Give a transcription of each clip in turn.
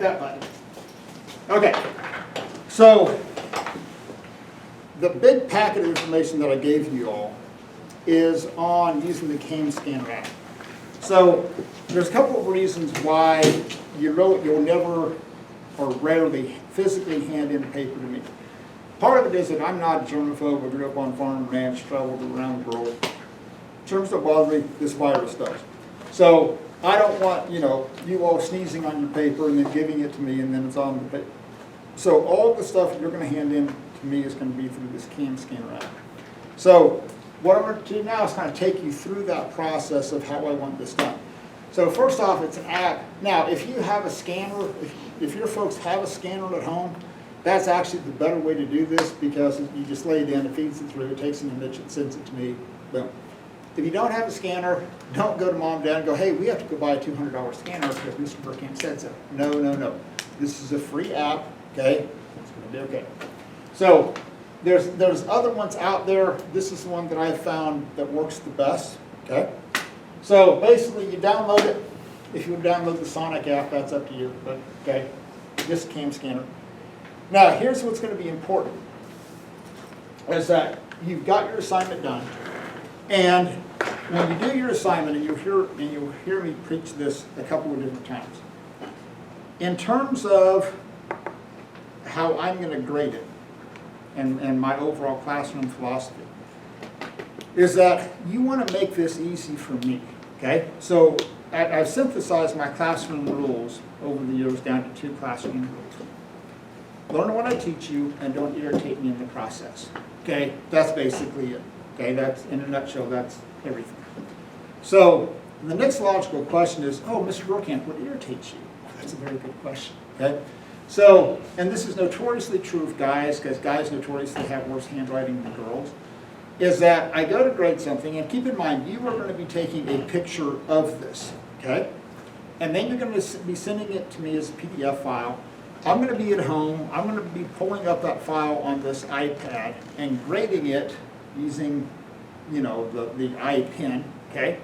that button. Okay, so the big packet of information that I gave you all is on using the CAM scanner app. So there's a couple of reasons why you'll never or rarely physically hand in paper to me. Part of it is that I'm not a germaphobe. I grew up on farm and ranch, traveled around the world. Germs don't bother me, this virus does. So I don't want, you all sneezing on your paper and then giving it to me and then it's on the paper. So all the stuff you're going to hand in to me is going to be through this CAM scanner app. So what I'm going to do now is kind of take you through that process of how I want this done. So first off, it's an app. Now, if you have a scanner, if your folks have a scanner at home, that's actually the better way to do this because you just lay it in, it feeds it through, it takes an image, it sends it to me, boom. If you don't have a scanner, don't go to mom and dad and go, hey, we have to go buy a $200 scanner because Mr. Burkamp said so. No, no, no. This is a free app, okay? It's going to be okay. So there's other ones out there. This is the one that I found that works the best, okay? So basically you download it. If you download the Sonic app, that's up to you, but okay, this CAM scanner. Now here's what's going to be important, is that you've got your assignment done, and when you do your assignment, and you'll hear me preach this a couple of different times, in terms of how I'm going to grade it, and my overall classroom philosophy, is that you want to make this easy for me, okay? So I've synthesized my classroom rules over the years down to 2 classroom rules. Learn what I teach you and don't irritate me in the process, okay? That's basically it, okay? That's, in a nutshell, that's everything. So the next logical question is, oh, Mr. Burkamp, what irritates you? That's a very good question, okay? So, and this is notoriously true of guys, because guys notoriously have worse handwriting than girls, is that I go to grade something, and keep in mind, you are going to be taking a picture of this, okay? And then you're going to be sending it to me as a PDF file. I'm going to be at home, I'm going to be pulling up that file on this iPad and grading it using, the iPen, okay?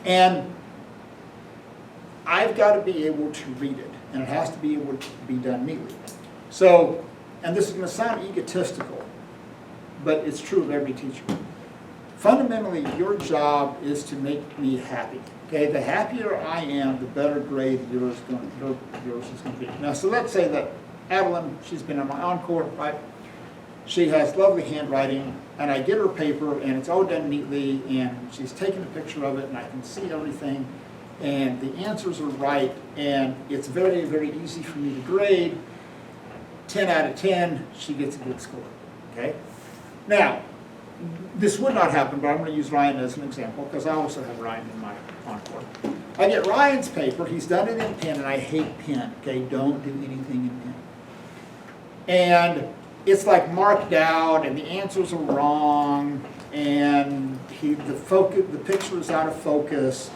And I've got to be able to read it, and it has to be able to be done neatly. So, and this is going to sound egotistical, but it's true of every teacher. Fundamentally, your job is to make me happy. Okay, the happier I am, the better grade yours is going to be. Now, so let's say that Adeline, she's been on my encore, right? She has lovely handwriting, and I get her paper, and it's all done neatly, and she's taken a picture of it, and I can see everything, and the answers are right, and it's very, very easy for me to grade. 10 out of 10, she gets a good score, okay? Now, this would not happen, but I'm going to use Ryan as an example, because I also have Ryan in my encore. I get Ryan's paper, he's done it in pen, and I hate pen, okay? Don't do anything in pen. And it's like marked out, and the answers are wrong, and the picture is out of focus,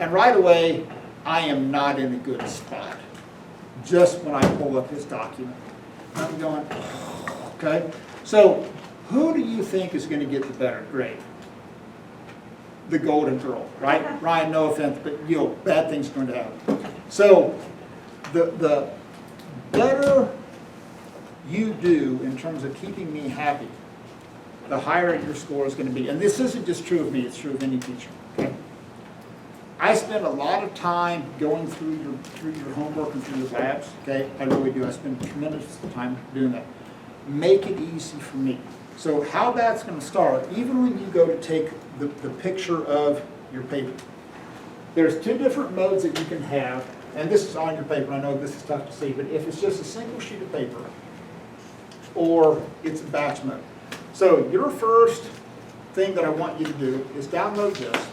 and right away, I am not in a good spot, just when I pull up his document. I'm going, okay? So, who do you think is going to get the better grade? The golden girl, right? Ryan, no offense, but bad things are going to happen. So, the better you do in terms of keeping me happy, the higher your score is going to be. And this isn't just true of me, it's true of any teacher, okay? I spend a lot of time going through your homework and through your labs, okay? I really do. I spend tremendous time doing that. Make it easy for me. So how that's going to start, even when you go to take the picture of your paper, there's 2 different modes that you can have, and this is on your paper. I know this is tough to see, but if it's just a single sheet of paper, or it's a batch mode. So your first thing that I want you to do is download this.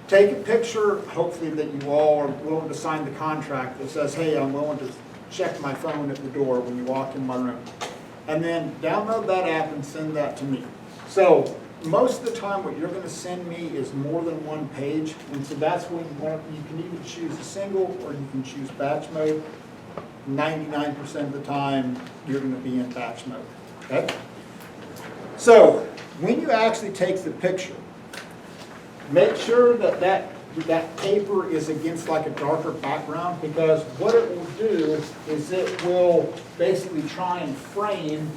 Take a picture, hopefully that you all are willing to sign the contract that says, hey, I'm willing to check my phone at the door when you walk in my room. And then download that app and send that to me. So most of the time what you're going to send me is more than 1 page, and so that's when you can either choose a single or you can choose batch mode. 99% of the time you're going to be in batch mode, okay? So when you actually take the picture, make sure that that paper is against like a darker background, because what it will do is it will basically try and frame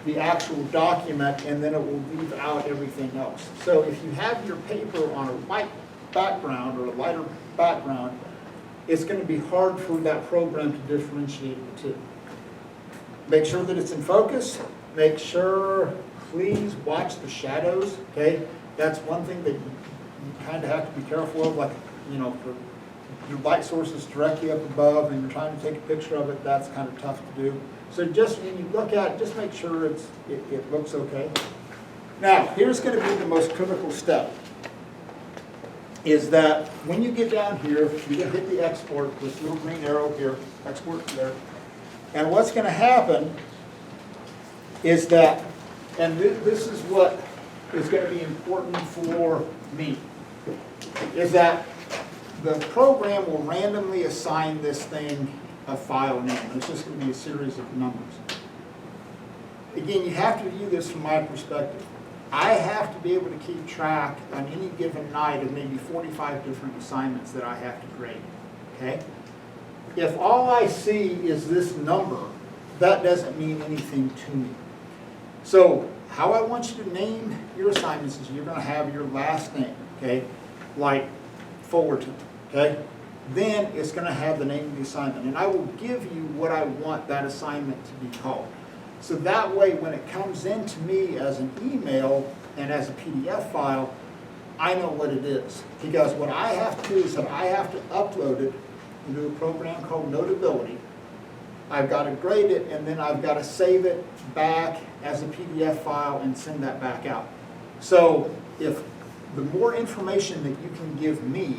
the actual document, and then it will leave out everything else. So if you have your paper on a white background or a lighter background, it's going to be hard for that program to differentiate the two. Make sure that it's in focus. Make sure, please watch the shadows, okay? That's one thing that you kind of have to be careful of, like, you know, for your light source is directly up above and you're trying to take a picture of it, that's kind of tough to do. So just when you look at it, just make sure it looks okay. Now, here's going to be the most critical step, is that when you get down here, you're going to hit the export, this little green arrow here, export there. And what's going to happen is that, and this is what is going to be important for me, is that the program will randomly assign this thing a file name. It's just going to be a series of numbers. Again, you have to view this from my perspective. I have to be able to keep track on any given night of maybe 45 different assignments that I have to grade, okay? If all I see is this number, that doesn't mean anything to me. So how I want you to name your assignments is you're going to have your last name, okay, like Fullerton, okay? Then it's going to have the name of the assignment, and I will give you what I want that assignment to be called. So that way, when it comes in to me as an email and as a PDF file, I know what it is. Because what I have to do is that I have to upload it into a program called Notability. I've got to grade it, and then I've got to save it back as a PDF file and send that back out. So if the more information that you can give me,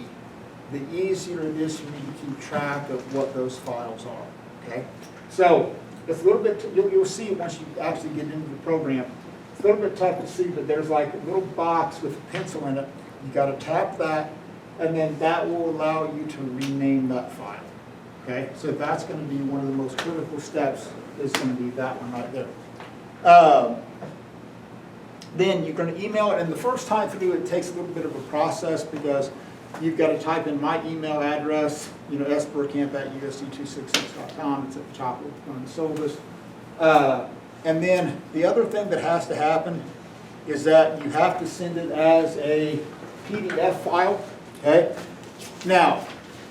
the easier it is for me to keep track of what those files are, okay? So it's a little bit, you'll see once you actually get into the program, it's a little bit tough to see, but there's like a little box with a pencil in it. You got to tap that, and then that will allow you to rename that file, okay? So that's going to be one of the most critical steps, is going to be that one right there. Then you're going to email it, and the first time through it takes a little bit of a process, because you've got to type in my email address, you know, sburkamp@usd266.com. It's at the top of one of the syllabus. And then the other thing that has to happen is that you have to send it as a PDF file, okay? Now,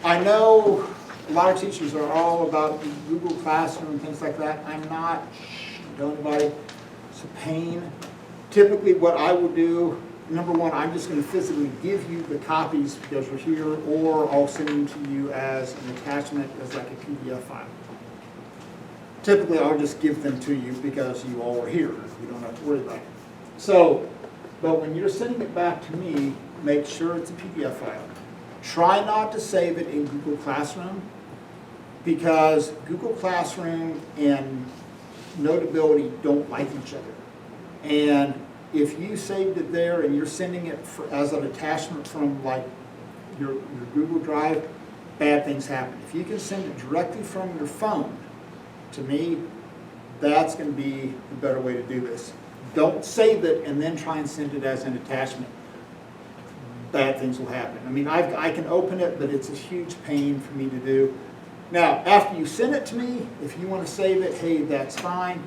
I know a lot of teachers are all about the Google Classroom and things like that. I'm not. Don't anybody. It's a pain. Typically what I will do, number one, I'm just going to physically give you the copies because you're here, or I'll send them to you as an attachment, as like a PDF file. Typically I'll just give them to you because you all are here. You don't have to worry about it. So, but when you're sending it back to me, make sure it's a PDF file. Try not to save it in Google Classroom, because Google Classroom and Notability don't like each other. And if you saved it there and you're sending it as an attachment from like your Google Drive, bad things happen. If you can send it directly from your phone to me, that's going to be the better way to do this. Don't save it and then try and send it as an attachment. Bad things will happen. I mean, I can open it, but it's a huge pain for me to do. Now, after you send it to me, if you want to save it, hey, that's fine.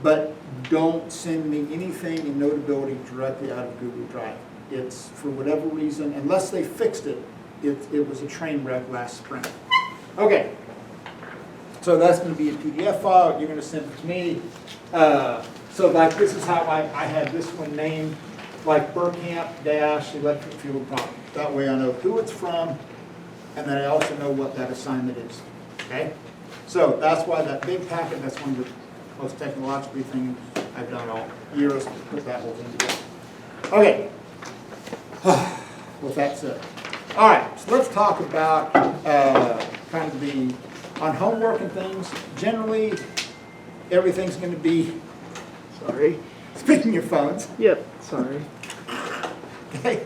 But don't send me anything in Notability directly out of Google Drive. It's, for whatever reason, unless they fixed it, it was a train wreck last spring. Okay, so that's going to be a PDF file. You're going to send it to me. So like this is how I had this one named, like Burkamp-electric field problem. That way I know who it's from, and then I also know what that assignment is. Okay? So that's why that big packet, that's one of the most technologically things I've done all years to put that whole thing together. Okay. With that said. All right, so let's talk about kind of the, on homework and things. Generally, everything's going to be, sorry, speaking your phones. Yep, sorry. Okay.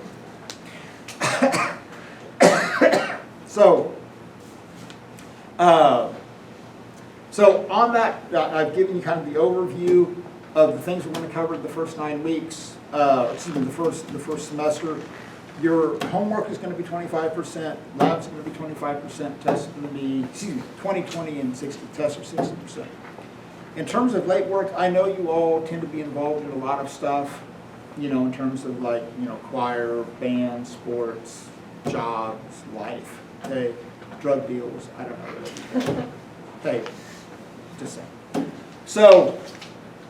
So on that, I've given you kind of the overview of the things we're going to cover the first 9 weeks, excuse me, the first semester. Your homework is gonna be 25%, lab's gonna be 25%, tests are gonna be, 20, and 60, tests are 60%. In terms of late work, I know you all tend to be involved in a lot of stuff, in terms of like, choir, band, sports, jobs, life, okay, drug deals, I don't know. Hey, just saying. So,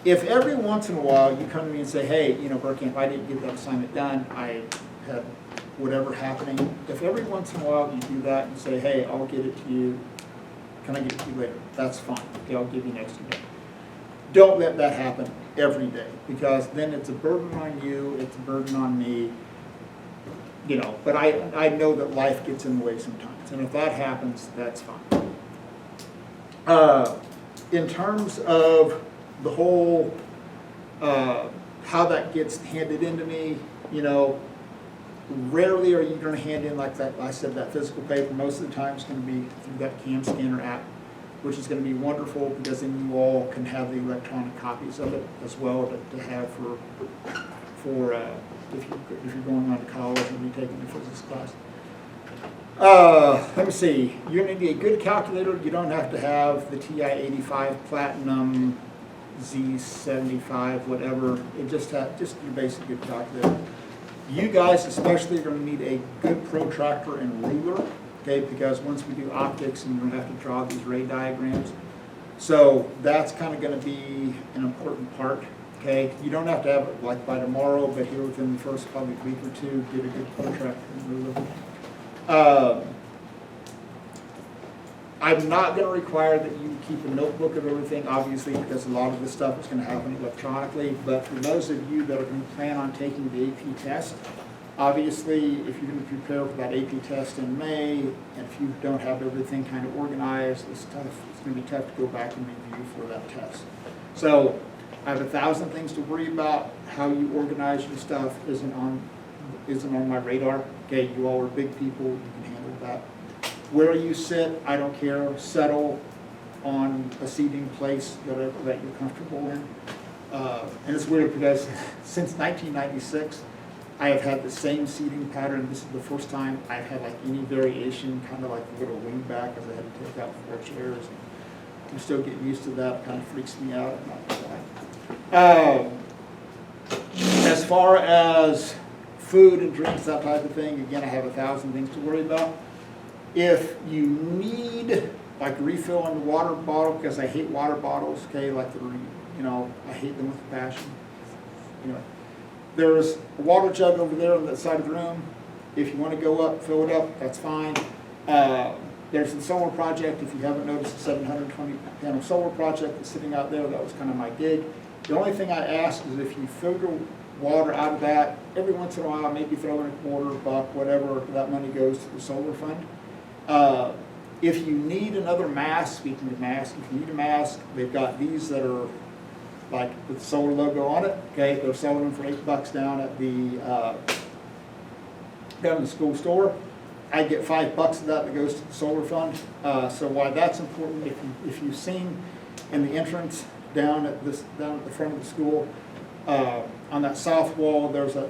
if every once in a while you come to me and say, hey, Berkamp, I didn't get that assignment done, I had whatever happening, if every once in a while you do that and say, hey, I'll get it to you, can I get it to you later? That's fine, okay, I'll give you an extra day. Don't let that happen every day, because then it's a burden on you, it's a burden on me, but I know that life gets in the way sometimes, and if that happens, that's fine. In terms of the whole, how that gets handed into me, rarely are you going to hand in, like that, I said, that physical paper. Most of the time it's going to be through that CAM scanner app, which is going to be wonderful, because then you all can have the electronic copies of it as well to have for if you're going on to college and you're taking a physics class. Let me see. You're going to need a good calculator. You don't have to have the TI-85 Platinum, Z75, whatever. It just your basic good calculator. You guys especially are going to need a good protractor and ruler, okay, because once we do optics, and you're going to have to draw these ray diagrams. So that's kind of going to be an important part, okay. You don't have to have it like by tomorrow, but here within the first probably week or two, get a good protractor and ruler. I'm not going to require that you keep a notebook of everything, obviously, because a lot of this stuff is going to happen electronically. But for those of you that are going to plan on taking the AP test, obviously, if you're going to prepare for that AP test in May, and if you don't have everything kind of organized, it's tough. It's going to be tough to go back and review for that test. So I have 1,000 things to worry about. How you organize your stuff isn't on my radar. Okay, you all are big people. You can handle that. Where you sit, I don't care. Settle on a seating place that you're comfortable in. And it's weird because since 1996, I have had the same seating pattern. This is the first time I've had like any variation, kind of like a little wing back, as I had to take out 4 chairs. I'm still getting used to that. It kind of freaks me out. As far as food and drinks, that type of thing, again, I have 1,000 things to worry about. If you need like a refill on the water bottle, because I hate water bottles, okay, like I hate them with a passion. Anyway, there's a water jug over there on that side of the room. If you want to go up, fill it up, that's fine. There's the solar project. If you haven't noticed, the 720 panel solar project that's sitting out there, that was kind of my gig. The only thing I ask is if you filter water out of that, every once in a while, maybe throw in a quarter, buck, whatever, that money goes to the solar fund. If you need another mask, speaking of masks, if you need a mask, they've got these that are like with the solar logo on it. Okay, they're selling them for $8 down at down in the school store. I get $5 of that goes to the solar fund. So why that's important, if you've seen in the entrance down at the front of the school, on that south wall, there's a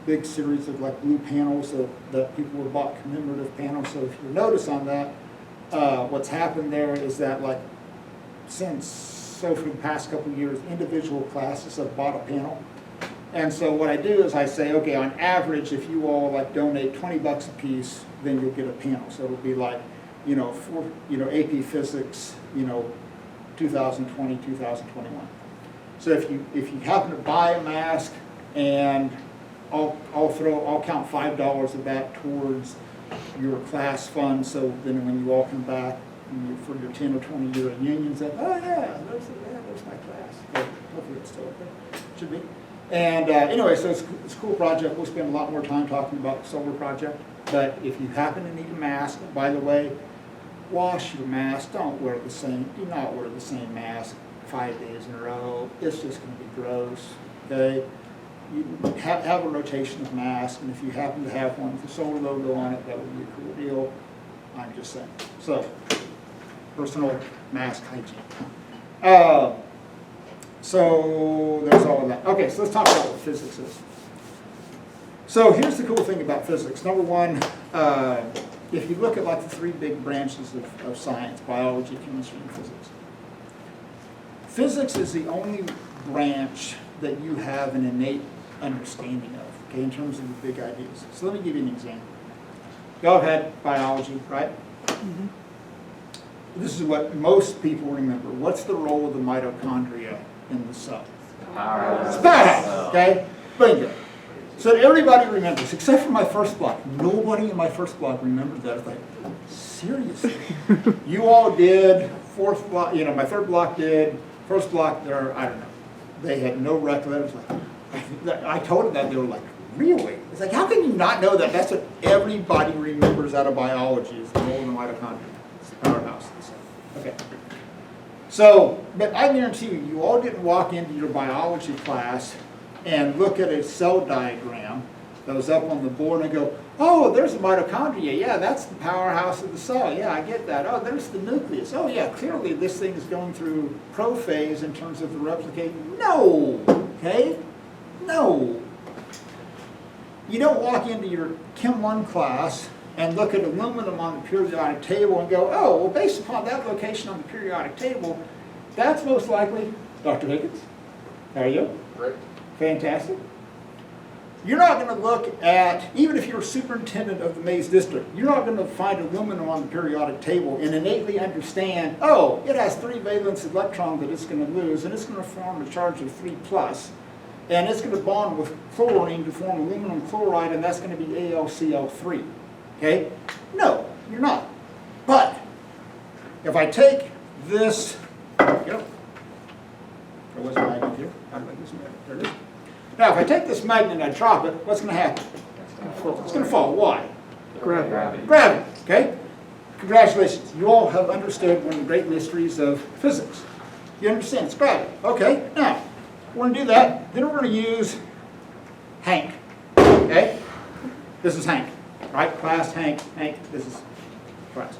big series of like blue panels that people have bought, commemorative panels. So if you notice on that, what's happened there is that like for the past couple of years, individual classes have bought a panel. And so what I do is I say, okay, on average, if you all like donate $20 a piece, then you'll get a panel. So it'll be like, AP Physics, 2020, 2021. So if you happen to buy a mask, and I'll count $5 of that towards your class fund. So then when you all come back for your 10 or 20 year reunions, that there's my class. But hopefully it's still up there. Should be. And anyway, so it's a cool project. We'll spend a lot more time talking about the solar project. But if you happen to need a mask, by the way, wash your mask. Do not wear the same mask 5 days in a row. It's just going to be gross. Okay, you have a rotation of masks, and if you happen to have one with the solar logo on it, that would be a cool deal. I'm just saying. So, personal mask hygiene. So there's all of that. Okay, so let's talk about what physics is. So here's the cool thing about physics. Number one, if you look at like the three big branches of science, biology, chemistry, and physics. Physics is the only branch that you have an innate understanding of, okay, in terms of the big ideas. So let me give you an example. Y'all have had biology, right? Mm-hmm. This is what most people remember. What's the role of the mitochondria in the cell? Powerhouse. It's powerhouse, okay? Bingo. So everybody remembers, except for my first block. Nobody in my first block remembered that. I was like, seriously? You all did, fourth block, my third block did, first block there, I don't know. They had no recollection. I told them that, they were like, really? It's like, how can you not know that? That's what everybody remembers out of biology, is the role of the mitochondria. It's the powerhouse of the cell. Okay. So, but I guarantee you, you all didn't walk into your biology class and look at a cell diagram that was up on the board and go, oh, there's the mitochondria. Yeah, that's the powerhouse of the cell. Yeah, I get that. Oh, there's the nucleus. Oh, yeah, clearly this thing is going through prophase in terms of the replicating. No, okay? No. You don't walk into your Chem 1 class and look at aluminum on the periodic table and go, oh, well, based upon that location on the periodic table, that's most likely, Dr. Higgins, how are you? Great. Fantastic. You're not going to look at, even if you're superintendent of the Mays District, you're not going to find aluminum on the periodic table and innately understand, oh, it has 3 valence electrons that it's going to lose, and it's going to form a charge of 3+, and it's going to bond with chlorine to form aluminum chloride, and that's going to be AlCl3. Okay? No, you're not. But if I take this, there was a magnet here. How do I use a magnet? There it is. Now, if I take this magnet and I drop it, what's going to happen? It's going to fall. Why? Gravity. Gravity. Okay? Congratulations. You all have understood one of the great mysteries of physics. You understand it's gravity. Okay? Now, we're going to do that. Then we're going to use Hank. Okay? This is Hank. Right? Class, Hank, this is class.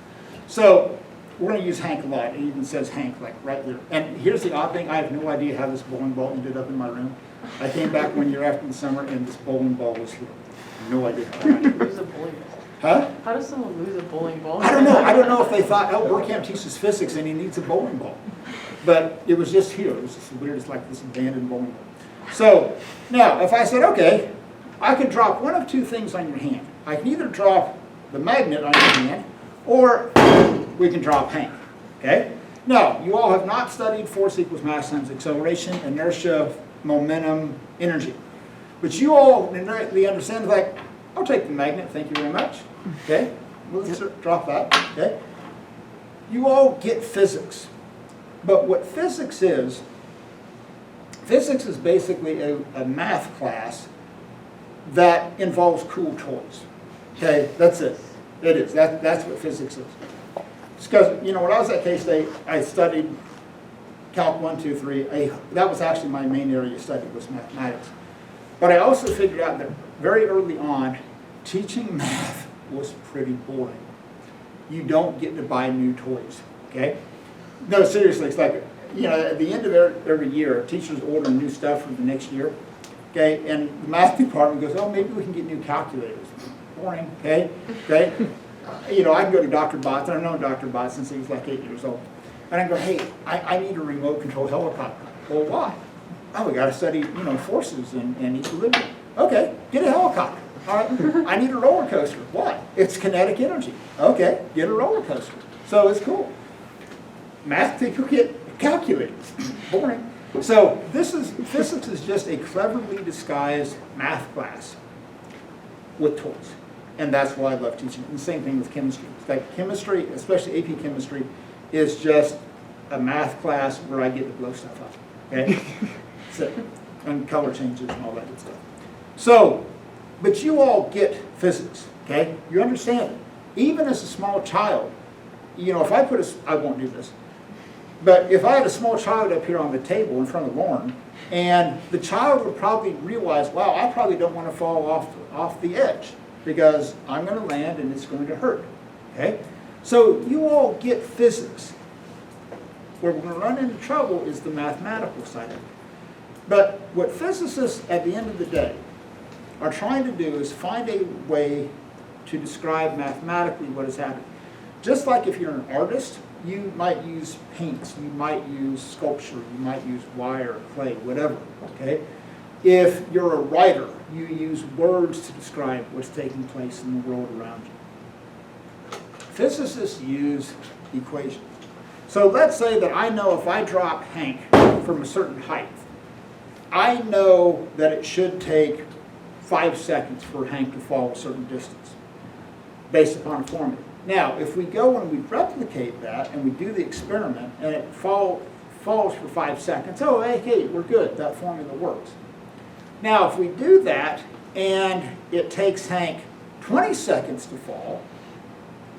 So, we're going to use Hank a lot. It even says Hank, like right there. And here's the odd thing. I have no idea how this bowling ball ended up in my room. I came back 1 year after the summer, and this bowling ball was here. No idea how I did. Lose a bowling ball. Huh? How does someone lose a bowling ball? I don't know. I don't know if they thought, oh, Burkamp teaches physics and he needs a bowling ball. But it was just here. It was just weird. It's like this abandoned bowling ball. So, now, if I said, okay, I could drop one of two things on your hand. I can either drop the magnet on your hand, or we can drop Hank. Okay? Now, you all have not studied force equals mass times acceleration, inertia, momentum, energy. But you all innately understand, like, I'll take the magnet, thank you very much. Okay? Let's drop that. Okay? You all get physics. But what physics is basically a math class that involves cool toys. Okay? That's it. It is. That's what physics is. Because, when I was at K-State, I studied Calc 1, 2, 3. That was actually my main area of study, was mathematics. But I also figured out that very early on, teaching math was pretty boring. You don't get to buy new toys, okay? No, seriously, it's like, at the end of every year, teachers order new stuff for the next year, okay? And the math department goes, oh, maybe we can get new calculators. Boring, okay? I can go to Dr. Botts, and I've known Dr. Botts since he was like 8 years old. And I go, hey, I need a remote control helicopter. Well, why? Oh, we got to study, forces and equilibrium. Okay, get a helicopter. All right, I need a roller coaster. Why? It's kinetic energy. Okay, get a roller coaster. So it's cool. Math people get calculators. Boring. So physics is just a cleverly disguised math class with toys. And that's why I love teaching it. And the same thing with chemistry. It's like chemistry, especially AP chemistry, is just a math class where I get to blow stuff up. Okay? So, and color changes and all that good stuff. So, but you all get physics, okay? You understand it. Even as a small child, if I put I won't do this, but if I had a small child up here on the table in front of Lauren, and the child would probably realize, wow, I probably don't want to fall off the edge, because I'm going to land and it's going to hurt, okay? So you all get physics. Where we're going to run into trouble is the mathematical side of it. But what physicists, at the end of the day, are trying to do is find a way to describe mathematically what is happening. Just like if you're an artist, you might use paints, you might use sculpture, you might use wire, clay, whatever, okay? If you're a writer, you use words to describe what's taking place in the world around you. Physicists use equations. So let's say that I know if I drop Hank from a certain height, I know that it should take 5 seconds for Hank to fall a certain distance, based upon a formula. Now, if we go and we replicate that and we do the experiment and it falls for 5 seconds, oh, hey, we're good, that formula works. Now, if we do that and it takes Hank 20 seconds to fall,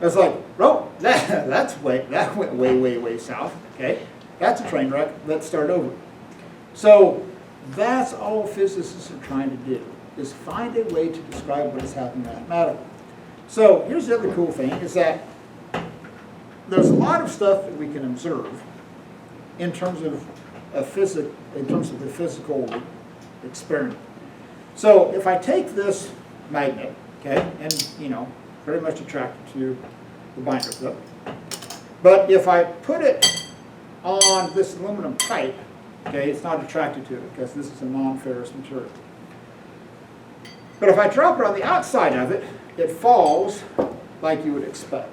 it's like, oh, that went way south, okay? That's a train wreck, let's start over. So that's all physicists are trying to do, is find a way to describe what is happening mathematically. So here's the other cool thing, is that there's a lot of stuff that we can observe in terms of the physical experiment. So if I take this magnet, okay, and very much attracted to the binder clip, but if I put it on this aluminum pipe, okay, it's not attracted to it because this is a non-ferrous material. But if I drop it on the outside of it, it falls like you would expect.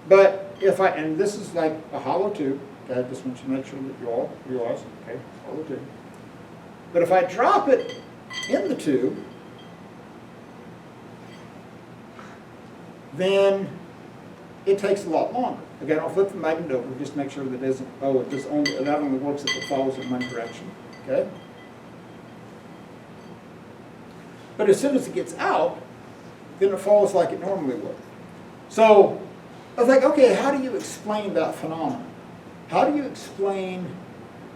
But and this is like a hollow tube, okay, I just want you to make sure that you all realize, okay, hollow tube. But if I drop it in the tube, then it takes a lot longer. Again, I'll flip the magnet over, just make sure that it isn't, it not only works if it follows in one direction, okay? But as soon as it gets out, then it falls like it normally would. So I was like, okay, how do you explain that phenomenon? How do you explain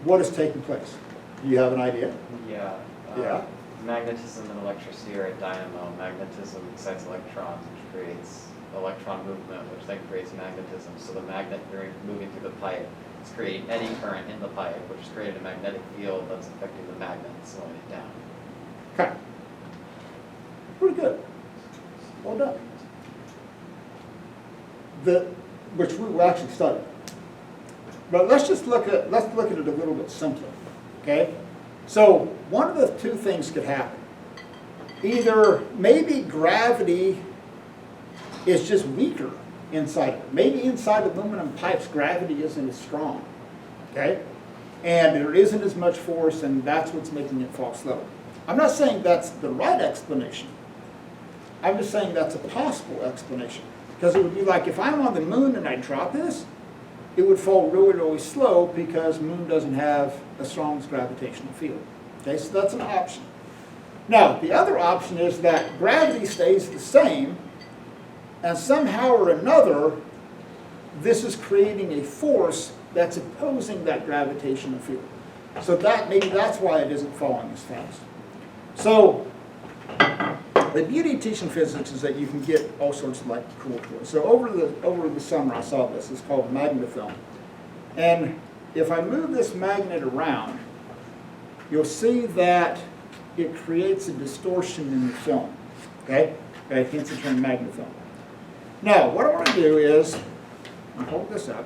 what is taking place? Do you have an idea? Yeah. Yeah. Magnetism and electricity are a dynamo. Magnetism excites electrons, which creates electron movement, which then creates magnetism. So the magnet during moving through the pipe is creating eddy current in the pipe, which is creating a magnetic field that's affecting the magnet and slowing it down. Okay. Pretty good. Well done. Which we will actually study. But let's look at it a little bit simpler. Okay? So one of the two things could happen. Either maybe gravity is just weaker inside of it. Maybe inside aluminum pipes gravity isn't as strong. Okay? And there isn't as much force, and that's what's making it fall slower. I'm not saying that's the right explanation. I'm just saying that's a possible explanation. Because it would be like if I'm on the moon and I drop this, it would fall really slow because the moon doesn't have a strong gravitational field. Okay, so that's an option. Now, the other option is that gravity stays the same, and somehow or another, this is creating a force that's opposing that gravitational field. So maybe that's why it isn't falling as fast. So the beauty of teaching physics is that you can get all sorts of cool toys. So over the summer I saw this. It's called magnetofilm. And if I move this magnet around, you'll see that it creates a distortion in the film. Okay? Hence the term magnetofilm. Now, what I want to do is I'll hold this up.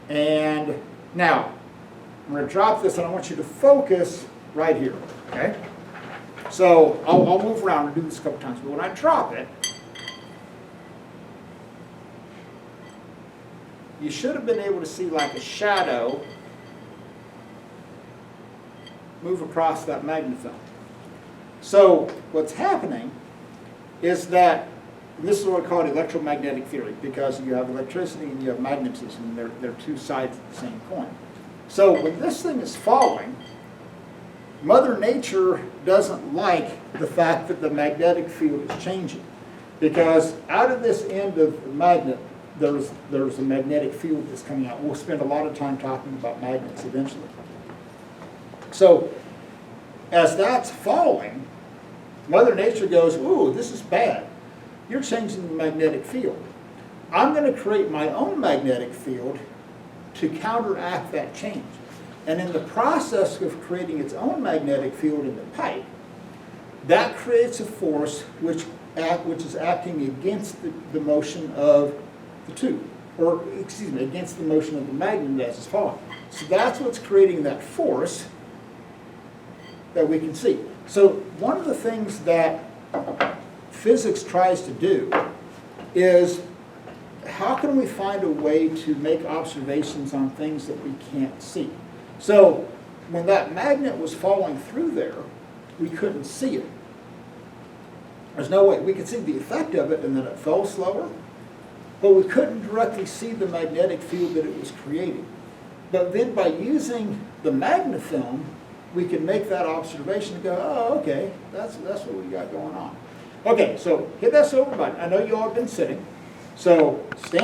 And now I'm going to drop this, and I want you to focus right here. Okay? So I'll move around and do this a couple times, but when I drop it, you should have been able to see like a shadow move across that magnetofilm. So what's happening is that, and this is what I call electromagnetic theory, because you have electricity and you have magnetism, and they're two sides of the same coin. So when this thing is falling, Mother Nature doesn't like the fact that the magnetic field is changing, because out of this end of the magnet, there's a magnetic field that's coming out. We'll spend a lot of time talking about magnets eventually. So as that's falling, Mother Nature goes, ooh, this is bad. You're changing the magnetic field. I'm going to create my own magnetic field to counteract that change. And in the process of creating its own magnetic field in the pipe, that creates a force which is acting against the motion of the tube, or excuse me, against the motion of the magnet as it's falling. So that's what's creating that force that we can see. So one of the things that physics tries to do is, how can we find a way to make observations on things that we can't see? So when that magnet was falling through there, we couldn't see it. There's no way. We could see the effect of it and that it fell slower, but we couldn't directly see the magnetic field that it was creating. But then by using the magnafilm, we can make that observation and go, oh, okay, that's what we got going on. Okay, so hit that silver button. I know you all have been sitting, so stand